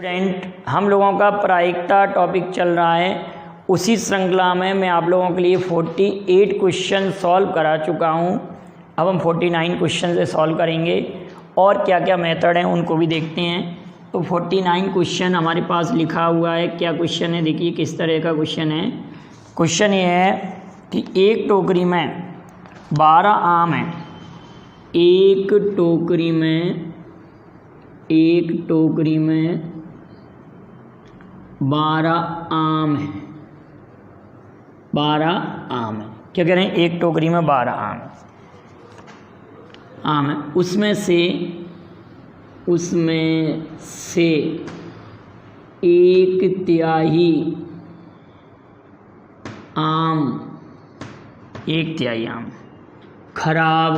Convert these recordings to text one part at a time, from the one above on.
Student, हम लोगों का प्रायिकता टॉपिक चल रहा है। उसी श्रृंखला में मैं आप लोगों के लिए 48 क्वेश्चन सॉल्व करा चुका हूं। अब हम 49 क्वेश्चन से सॉल्व करेंगे और क्या क्या मेथड हैं उनको भी देखते हैं। तो 49 क्वेश्चन हमारे पास लिखा हुआ है। क्या क्वेश्चन है देखिए किस तरह का क्वेश्चन है। क्वेश्चन ये है कि एक टोकरी में 12 आम हैं। एक टोकरी में 12 आम है। 12 आम है। क्या कह रहे हैं? एक टोकरी में 12 आम है। उसमें से 1/3 आम खराब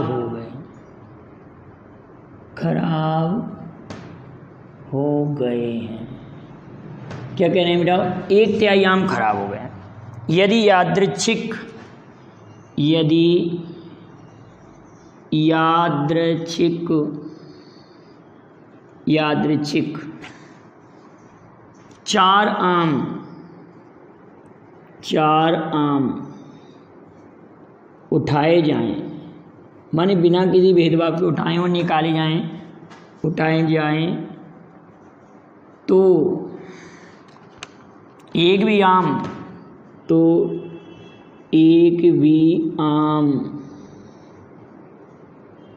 हो गए हैं। क्या कह रहे हैं बेटा? 1/3 आम खराब हो गए हैं। यदि यादृच्छिक 4 आम उठाए जाएं, माने बिना किसी भेदभाव के उठाएं और निकाले जाएं, तो एक भी आम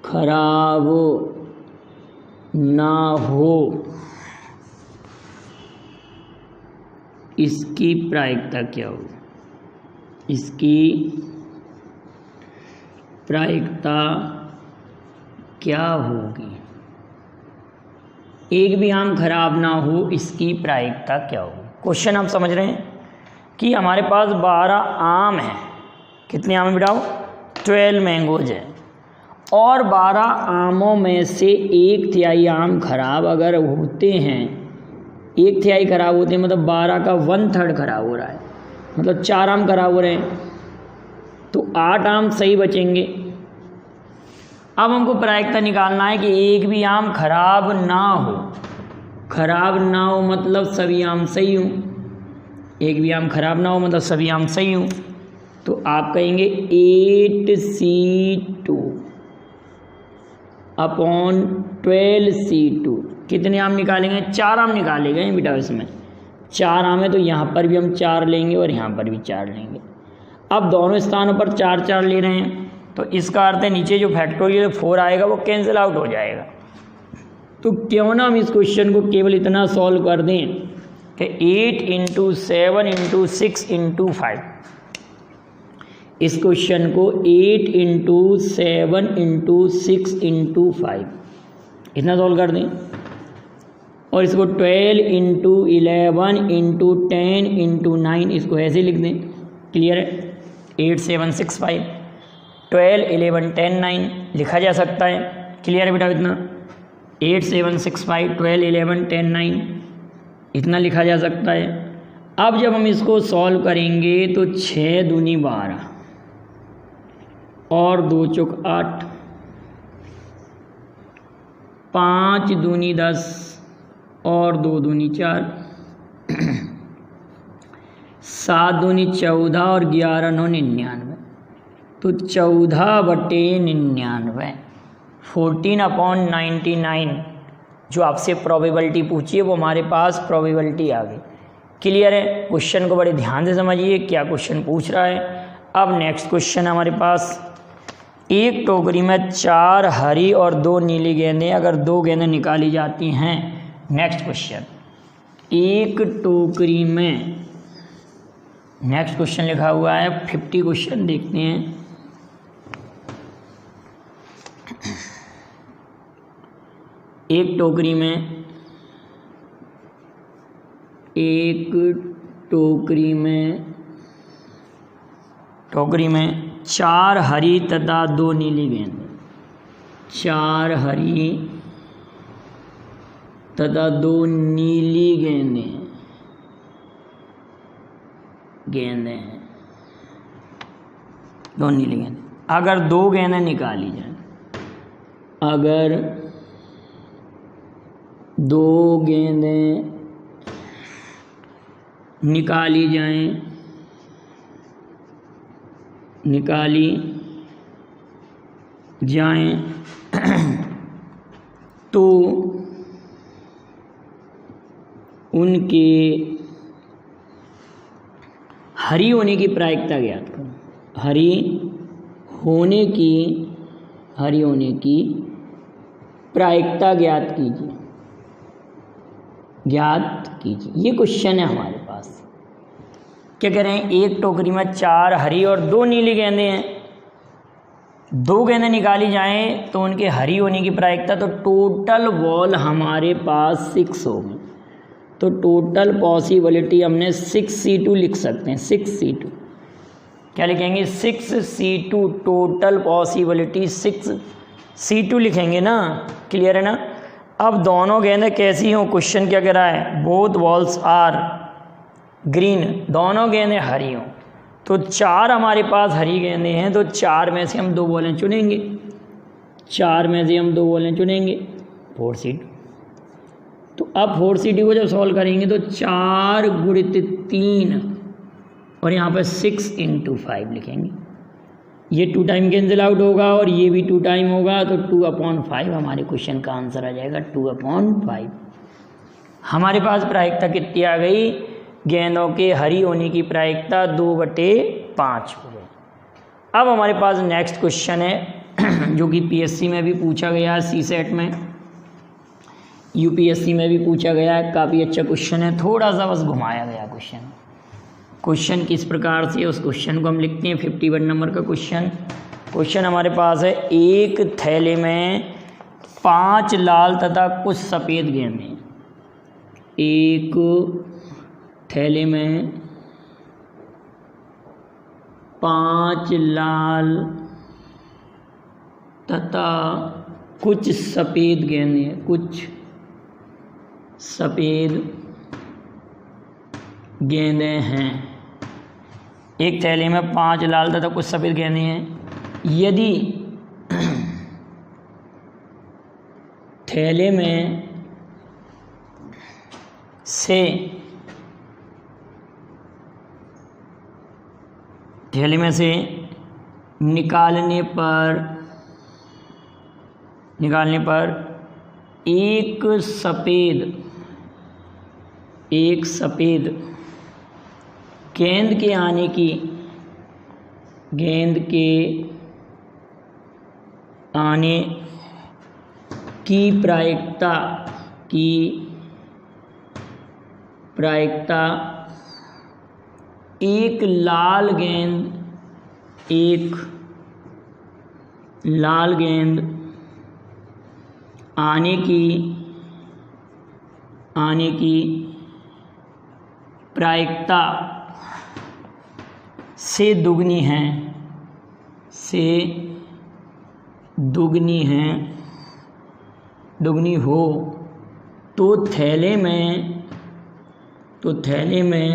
खराब ना हो, इसकी प्रायिकता क्या होगी? एक भी आम खराब ना हो, इसकी प्रायिकता क्या होगी? क्वेश्चन आप समझ रहे हैं कि हमारे पास 12 आम हैं। कितने आम है बेटा? 12 मैंगोज है। और 12 आमों में से 1/3 आम खराब अगर होते हैं, 1/3 खराब होते हैं मतलब 12 का 1/3 खराब हो रहा है, मतलब 4 आम खराब हो रहे हैं, तो 8 आम सही बचेंगे। अब हमको प्रायिकता निकालना है कि एक भी आम खराब ना हो मतलब सभी आम सही हों। एक भी आम खराब ना हो मतलब सभी आम सही हों। तो आप कहेंगे 8C2 अपॉन 12C2। कितने आम निकालेंगे? 4 आम निकाले गए बेटा। इसमें 4 आम है तो यहाँ पर भी हम 4 लेंगे और यहाँ पर भी 4 लेंगे। अब दोनों स्थानों पर 4 ले रहे हैं, तो इसका अर्थ है नीचे जो फैक्टोरियल 4 आएगा वो कैंसिल आउट हो जाएगा। तो क्यों ना हम इस क्वेश्चन को केवल इतना सॉल्व कर दें कि 8 × 7 × 6 × 5। इस क्वेश्चन को 8 × 7 × 6 × 5 इतना सॉल्व कर दें, और इसको 12 × 11 × 10 × 9 इसको ऐसे लिख दें। क्लियर है? 8 7 6 5 12 11 10 9 लिखा जा सकता है। क्लियर है बेटा? इतना 8 7 6 5 12 11 10 9 इतना लिखा जा सकता है। अब जब हम इसको सॉल्व करेंगे तो 6 दूनी 12 और 2 चौक 8, 5 दूनी 10 और 2 दूनी 4, 7 दूनी 14 और 11 9 99। तो 14/99 14/99 जो आपसे प्रोबेबिलिटी पूछी है वो हमारे पास प्रोबेबिलिटी आ गई। क्लियर है? क्वेश्चन को बड़े ध्यान से समझिए क्या क्वेश्चन पूछ रहा है। अब नेक्स्ट क्वेश्चन हमारे पास, एक टोकरी में 4 हरी और 2 नीली गेंदें, अगर 2 गेंदें निकाली जाती हैं। नेक्स्ट क्वेश्चन, एक टोकरी में, नेक्स्ट क्वेश्चन लिखा हुआ है 50 क्वेश्चन देखते हैं। एक टोकरी में 4 हरी तथा 2 नीली गेंदें। 4 हरी तथा 2 नीली गेंदें हैं। 2 नीली गेंदें। अगर 2 गेंदें निकाली जाए, अगर 2 गेंदें निकाली जाएं तो उनके हरी होने की प्रायिकता ज्ञात करो। हरी होने की प्रायिकता ज्ञात कीजिए। ये क्वेश्चन है हमारे पास। क्या कह रहे हैं, एक टोकरी में 4 हरी और 2 नीली गेंदें हैं। 2 गेंदें निकाली जाएं तो उनके हरी होने की प्रायिकता, तो टोटल बॉल हमारे पास 6 होगी। तो टोटल पॉसिबिलिटी हमने 6C2 लिख सकते हैं। 6C2 क्या लिखेंगे, 6C2 टोटल पॉसिबिलिटी 6C2 लिखेंगे ना। क्लियर है ना। अब दोनों गेंदें कैसी हों, क्वेश्चन क्या कह रहा है, बोथ बॉल्स आर ग्रीन, दोनों गेंदें हरी हों। तो 4 हमारे पास हरी गेंदें हैं, तो 4 में से हम 2 बॉलें चुनेंगे। 4C2। तो अब 4C2 को जब सॉल्व करेंगे तो 4 × 3 और यहाँ पर 6 × 5 लिखेंगे। ये 2 टाइम कैंसिल आउट होगा और ये भी 2 टाइम होगा, तो 2/5 हमारे क्वेश्चन का आंसर आ जाएगा। 2/5 हमारे पास प्रायिकता कितनी आ गई, गेंदों के हरी होने की प्रायिकता 2/5 हो गई। अब हमारे पास नेक्स्ट क्वेश्चन है जो कि पीएससी में भी पूछा गया है, सीसेट में, यूपीएससी में भी पूछा गया है। काफ़ी अच्छा क्वेश्चन है, थोड़ा सा बस घुमाया गया क्वेश्चन किस प्रकार से, उस क्वेश्चन को हम लिखते हैं। 51 नंबर का क्वेश्चन हमारे पास है। एक थैले में 5 लाल तथा कुछ सफ़ेद गेंदें। एक थैले में 5 लाल तथा कुछ सफ़ेद गेंदें, कुछ सफ़ेद गेंदें हैं। एक थैले में 5 लाल तथा कुछ सफ़ेद गेंदें हैं। यदि थैले में से निकालने पर एक सफ़ेद गेंद के आने की प्रायिकता एक लाल गेंद आने की प्रायिकता से दुगनी हो, तो थैले में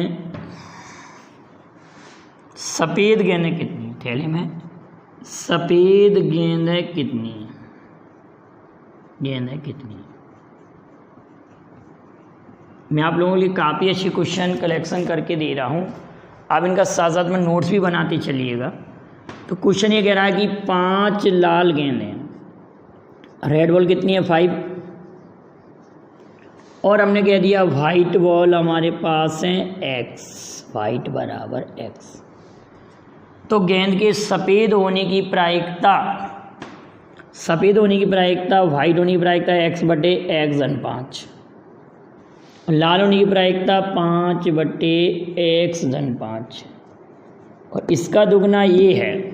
सफ़ेद गेंदें कितनी, थैले में सफ़ेद गेंदें कितनी, मैं आप लोगों के लिए काफ़ी अच्छी क्वेश्चन कलेक्शन करके दे रहा हूँ। आप इनका साथ साथ में नोट्स भी बनाते चलिएगा। तो क्वेश्चन ये कह रहा है कि 5 लाल गेंदें, रेड बॉल कितनी है 5, और हमने कह दिया वाइट बॉल हमारे पास है x, वाइट बराबर x। तो गेंद के सफ़ेद होने की प्रायिकता, वाइट होने की प्रायिकता x/x/5, लाल होने की प्रायिकता 5/x/5, और इसका दुगना ये है,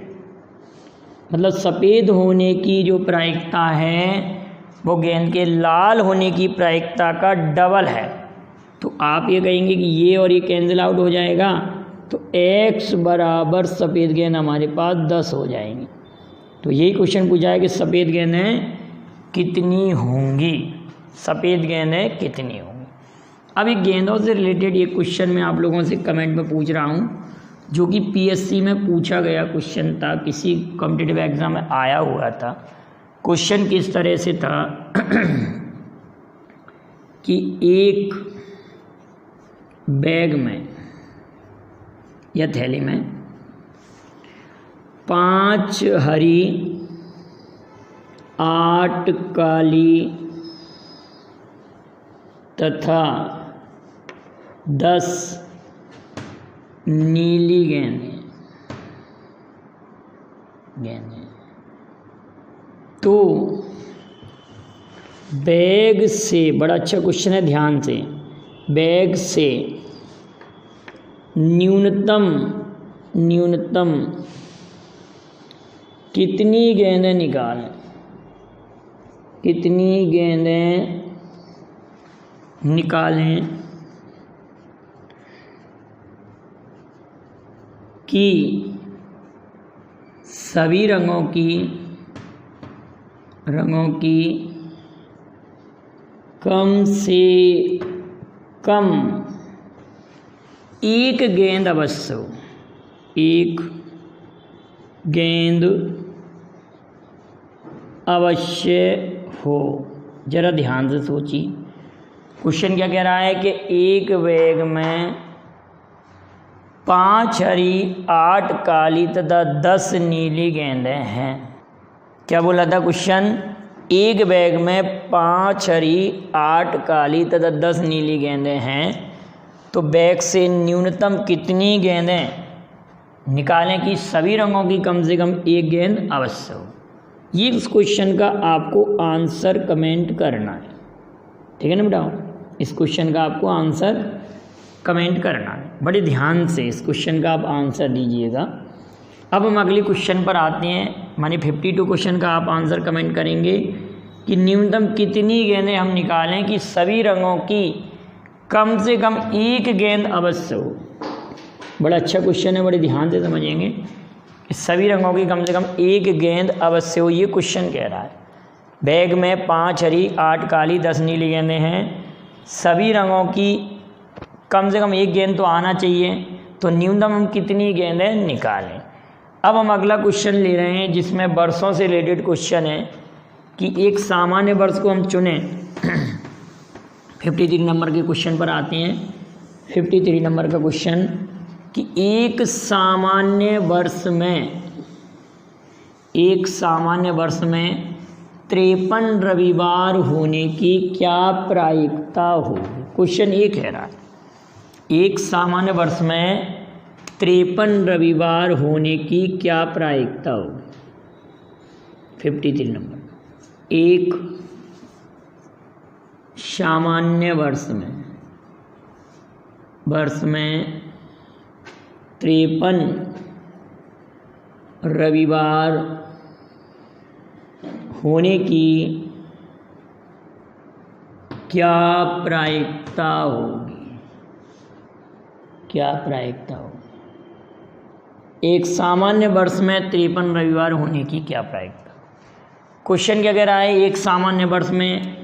मतलब सफ़ेद होने की जो प्रायिकता है वो गेंद के लाल होने की प्रायिकता का डबल है। तो आप ये कहेंगे कि ये और ये कैंसिल आउट हो जाएगा, तो x बराबर सफ़ेद गेंद हमारे पास 10 हो जाएंगी। तो यही क्वेश्चन पूछा है कि सफ़ेद गेंदें कितनी होंगी, अब ये गेंदों से रिलेटेड ये क्वेश्चन मैं आप लोगों से कमेंट में पूछ रहा हूँ, जो कि पीएससी में पूछा गया क्वेश्चन था, किसी कॉम्पिटिटिव एग्ज़ाम में आया हुआ था। क्वेश्चन किस तरह से था कि एक बैग में या थैली में 5 हरी 8 काली तथा 10 नीली गेंदें तो बैग से, बड़ा अच्छा क्वेश्चन है, ध्यान से, बैग से न्यूनतम कितनी गेंदें निकालें, कितनी गेंदें निकालें कि सभी रंगों की कम से कम एक गेंद अवश्य हो, एक गेंद अवश्य हो। जरा ध्यान से सोचिए, क्वेश्चन क्या कह रहा है कि एक बैग में 5 हरी 8 काली तथा 10 नीली गेंदें हैं। क्या बोला था क्वेश्चन? एक बैग में 5 हरी 8 काली तथा 10 नीली गेंदें हैं, तो बैग से न्यूनतम कितनी गेंदें निकालें कि सभी रंगों की कम से कम एक गेंद अवश्य हो। ये इस क्वेश्चन का आपको आंसर कमेंट करना है, ठीक है ना बेटा? इस क्वेश्चन का आपको आंसर कमेंट करना है। बड़े ध्यान से इस क्वेश्चन का आप आंसर दीजिएगा। अब हम अगले क्वेश्चन पर आते हैं, माने 52 क्वेश्चन का आप आंसर कमेंट करेंगे कि न्यूनतम कितनी गेंदें हम निकालें कि सभी रंगों की कम से कम एक गेंद अवश्य हो। बड़ा अच्छा क्वेश्चन है, बड़े ध्यान से समझेंगे कि सभी रंगों की कम से कम एक गेंद अवश्य हो। ये क्वेश्चन कह रहा है बैग में 5 हरी 8 काली 10 नीली गेंदें हैं, सभी रंगों की कम से कम एक गेंद तो आना चाहिए, तो न्यूनतम हम कितनी गेंदें निकालें। अब हम अगला क्वेश्चन ले रहे हैं जिसमें वर्षों से रिलेटेड क्वेश्चन है कि एक सामान्य वर्ष को हम चुनें। 53 नंबर के क्वेश्चन पर आते हैं। 53 नंबर का क्वेश्चन कि एक सामान्य वर्ष में 53 रविवार होने की क्या प्रायिकता होगी। क्वेश्चन ये कह रहा है एक saमान्य वर्ष में 53 रविवार होने की क्या प्रायिकता होगी। 53 नंबर, एक सामान्य वर्ष में 53 रविवार होने की क्या प्रायिकता होगी, क्या प्रायिकता होगी। एक सामान्य वर्ष में 53 रविवार होने की क्या प्रायिकता। क्वेश्चन क्या कह रहा है, एक सामान्य वर्ष में,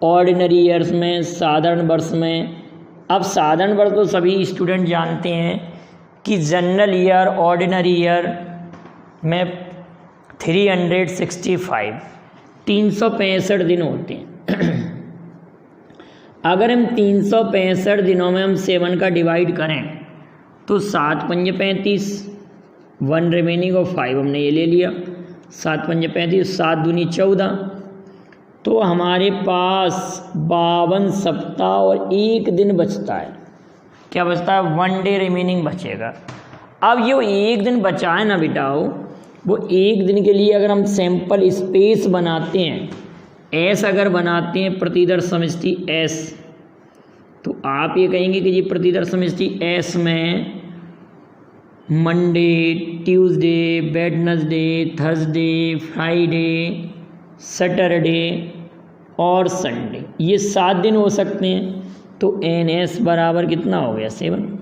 ऑर्डिनरी ईयर्स में, साधारण वर्ष में। अब साधारण वर्ष तो सभी स्टूडेंट जानते हैं कि जनरल ईयर, ऑर्डिनरी ईयर में 365 दिन होते हैं। अगर हम 365 दिनों में हम 7 का डिवाइड करें तो 7 पंजे 35, 1 रिमेनिंग और 5 हमने ये ले लिया। 7 पंजे 35, 7 दूनी 14, तो हमारे पास 52 सप्ताह और 1 दिन बचता है। क्या बचता है? 1 डे रिमेनिंग बचेगा। अब ये 1 दिन बचा है ना बेटाओ, वो 1 दिन के लिए अगर हम सैंपल स्पेस बनाते हैं, एस अगर बनाते हैं प्रतिदर्श समष्टि एस, तो आप ये कहेंगे कि ये प्रतिदर्श समष्टि एस में Monday, Tuesday, Wednesday, Thursday, Friday, Saturday और संडे, ये 7 दिन हो सकते हैं। तो एन एस बराबर कितना हो गया? 7।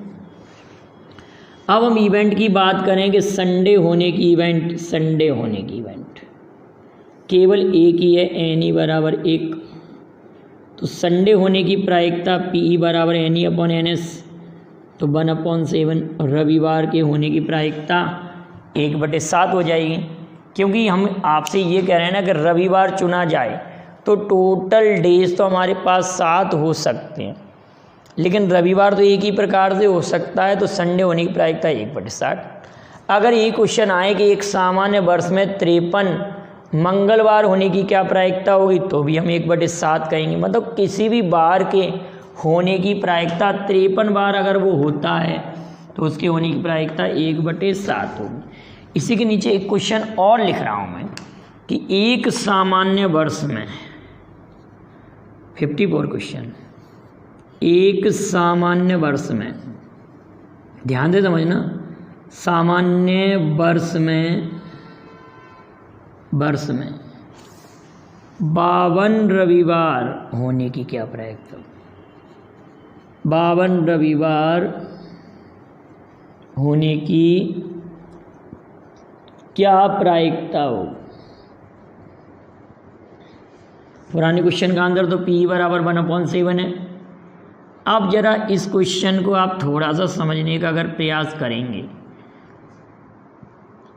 अब हम इवेंट की बात करें कि संडे होने की इवेंट, संडे होने की इवेंट केवल एक ही है, एन ई बराबर 1। तो संडे होने की प्रायिकता पी ई बराबर N E upon N S, तो 1/7। रविवार के होने की प्रायिकता 1/7 हो जाएगी, क्योंकि हम आपसे ये कह रहे हैं ना कि रविवार चुना जाए तो टोटल डेज तो हमारे पास 7 हो सकते हैं। लेकिन रविवार तो एक ही प्रकार से हो सकता है, तो संडे होने की प्रायिकता 1/60। अगर ये क्वेश्चन आए कि एक सामान्य वर्ष में 53 मंगलवार होने की क्या प्रायिकता होगी, तो भी हम 1/7 कहेंगे। मतलब किसी भी बार के होने की प्रायिकता 53 बार अगर वो होता है तो उसके होने की प्रायिकता 1/7 होगी। इसी के नीचे एक क्वेश्चन और लिख रहा हूँ मैं कि एक सामान्य वर्ष में 54 क्वेश्चन, एक सामान्य वर्ष में, ध्यान से समझना, सामान्य वर्ष में 52 रविवार होने की क्या प्रायिकता, 52 रविवार होने की क्या प्रायिकता हो। पुराने क्वेश्चन का आंसर तो P = 1/7 है। अब जरा इस क्वेश्चन को आप थोड़ा सा समझने का अगर प्रयास करेंगे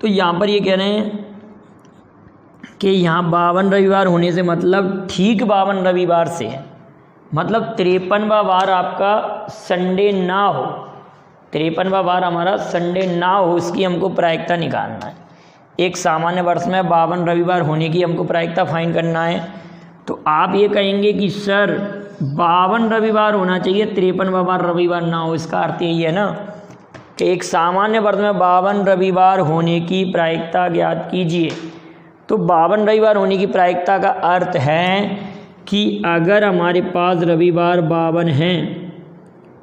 तो यहाँ पर ये कह रहे हैं कि यहाँ 52 रविवार होने से मतलब ठीक 52 रविवार से है, मतलब 53वां वार आपका संडे ना हो, 53वां वार हमारा संडे ना हो, उसकी हमको प्रायिकता निकालना है। एक सामान्य वर्ष में 52 रविवार होने की हमको प्रायिकता फाइंड करना है। तो आप ये कहेंगे कि सर 52 रविवार होना चाहिए, 53वां वार रविवार ना हो। इसका अर्थ यही है ना कि एक सामान्य वर्ष में 52 रविवार होने की प्रायिकता ज्ञात कीजिए। तो 52 रविवार होने की प्रायिकता का अर्थ है कि अगर हमारे पास रविवार 52 हैं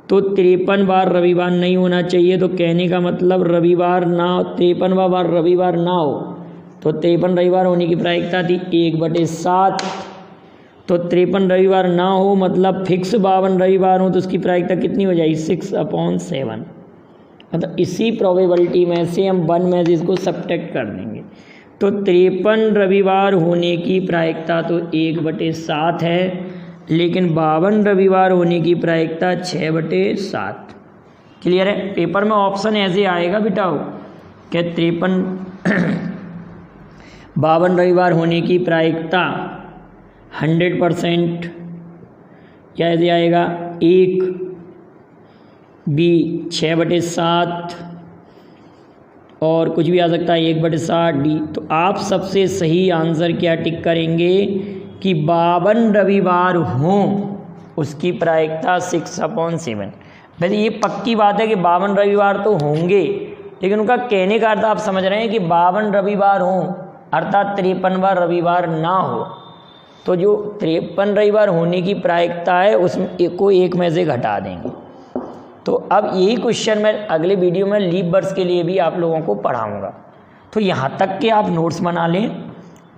तो 53 बार रविवार नहीं होना चाहिए। तो कहने का मतलब रविवार ना, 53वां बार रविवार ना हो तो 53 रविवार होने की प्रायिकता थी 1/7। तो 53 रविवार ना हो मतलब फिक्स 52 रविवार हो तो उसकी प्रायिकता कितनी हो जाएगी, 6/7। मतलब इसी प्रोबेबिलिटी में से हम 1 में से इसको सब्ट्रैक्ट कर देंगे। तो 53 रविवार होने की प्रायिकता तो 1/7 है, लेकिन 52 रविवार होने की प्रायिकता 6/7। क्लियर है। पेपर में ऑप्शन ऐसे आएगा बेटा कि 52 रविवार होने की प्रायिकता 100% या ऐसे आएगा 1 B 6/7 और कुछ भी आ सकता है 1/7 D। तो आप सबसे सही आंसर क्या टिक करेंगे कि 52 रविवार हों उसकी प्रायिकता 6/7। वैसे ये पक्की बात है कि 52 रविवार तो होंगे, लेकिन उनका कहने का अर्थ आप समझ रहे हैं कि 52 रविवार हों अर्थात 53वां रविवार ना हो। तो जो 53 रविवार होने की प्रायिकता है उसमें एक को 1 में से घटा देंगे। तो अब यही क्वेश्चन मैं अगले वीडियो में लीप वर्ष के लिए भी आप लोगों को पढ़ाऊँगा। तो यहाँ तक के आप नोट्स बना लें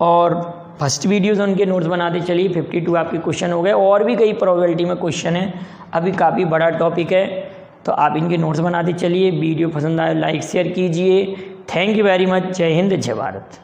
और फर्स्ट वीडियो से उनके नोट्स बनाते चलिए। 52 आपके क्वेश्चन हो गए, और भी कई प्रोबेबिलिटी में क्वेश्चन है, अभी काफ़ी बड़ा टॉपिक है, तो आप इनके नोट्स बनाते चलिए। वीडियो पसंद आए लाइक शेयर कीजिए। Thank you very much. जय हिंद, जय भारत।